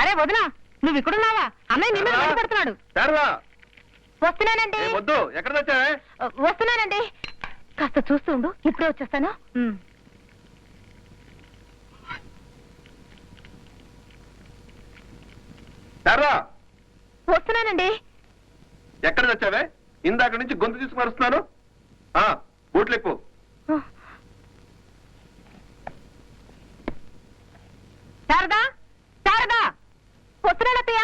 అరే వదినా, నువ్వు ఇక్కడున్నావా? అన్నయ్య నీ మీద పడుతున్నాడు. వస్తున్నానండి. వస్తున్నానండి, కాస్త చూస్తూ ఉండు, ఇప్పుడే వచ్చేస్తాను. వస్తున్నానండి. ఎక్కడ తెచ్చావే? ఇందాక నుంచి గొంతు తీసుకు మరుస్తున్నాను. బూట్లెక్కు. శారదా, శారదా, వస్తున్నానత్తయ్య.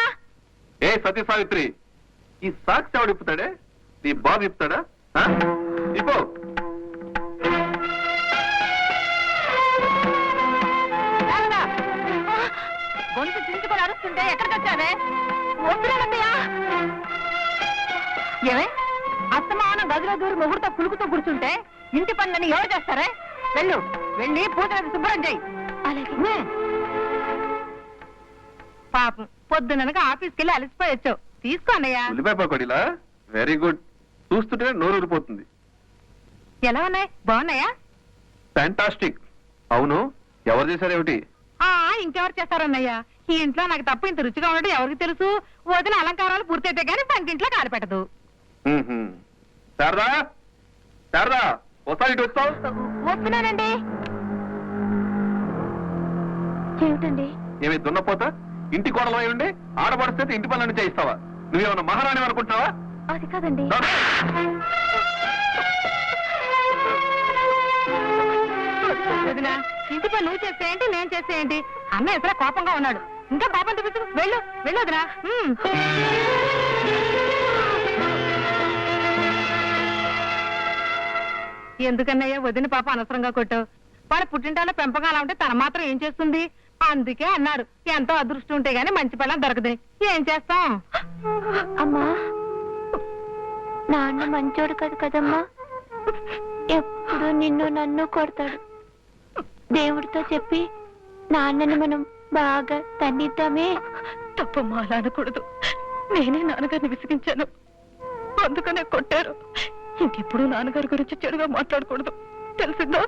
ఏ సతీ సావిత్రి, ఈ సాక్స్ ఎవడు ఇప్పుతాడే? నీ బాబు ఇప్పుతాడా? ఇప్పు. శారదా, గొంతు చించుకొని అరుస్తుంటే ఎక్కడికి వచ్చావే? వస్తున్నానత్తయ్య. ఏమే అస్తమానం గదిలో దూరి ముగ్గురుతో పులుకుతూ కూర్చుంటే ఇంటి పనులని ఎవరు చేస్తారే? వెళ్ళు, వెళ్ళి పూజలకు శుభ్రం చేయి. అలాగే. పాపం పొద్దుననక ఆఫీస్కి వెళ్ళి అలసిపోయి వచ్చావు. తీసుకో అన్నయ్య. ఉల్లిపాయ పకోడీలా? Very good. చూస్తుంటే నోరు ఊరిపోతుంది. ఎలా ఉన్నాయి? బాగున్నాయా? ఫ్యాంటాస్టిక్. అవును, ఎవరు చేశారేమిటి? ఇంకెవరు చేస్తారన్నయ్య? ఈ ఇంట్లో నాకు తప్ప ఇంత రుచిగా ఉండడం ఎవరికి తెలుసు? వదిన అలంకారాలు పూర్తయితే గానీ పంకింట్లో కాలిపెట్టదు. శారదా, శారదా, ఒకసారి ఇటు వస్తావు? వస్తున్నానండి. ఏమిటండి? ఏమి దున్నపోతా? ఇంటి కోడలు అయి ఉండి ఆడపడితే ఇంటి పనులను చేయిస్తావా? నువ్వేమన్నా మహారాణి అనుకుంటున్నావా? అది కాదండి. ఇంటి పని నువ్వు చేసేయండి, నేను చేసేయండి. అన్న ఎక్కడ కోపంగా ఉన్నాడు. ఇంకా పాపం చూపించు. వెళ్ళు, వెళ్ళొద్దురా. ఎందుకన్నయ్యా వదిన పాప అనవసరంగా కొట్టావు? వాళ్ళ పుట్టింటాలో పెంపకం అలా ఉంటే తన మాత్రం ఏం చేస్తుంది? అందుకే అన్నారు, ఎంతో అదృష్టం ఉంటే గానీ మంచి పిల్లలు దొరకదు. ఏం చేస్తాం? అమ్మా, నాన్న మంచోడు కాదు కదమ్మా, ఎప్పుడు నిన్ను నన్ను కొడతాడు. దేవుడితో చెప్పి నాన్నని మనం బాగా తన్నిద్దామే. తప్పమ్మా, అలా అనకూడదు. నేనే నాన్నగారిని విసిగించాను, అందుకనే కొట్టారు. ఇంకెప్పుడు నాన్నగారి గురించి చెడుగా మాట్లాడకూడదు, తెలిసిందో?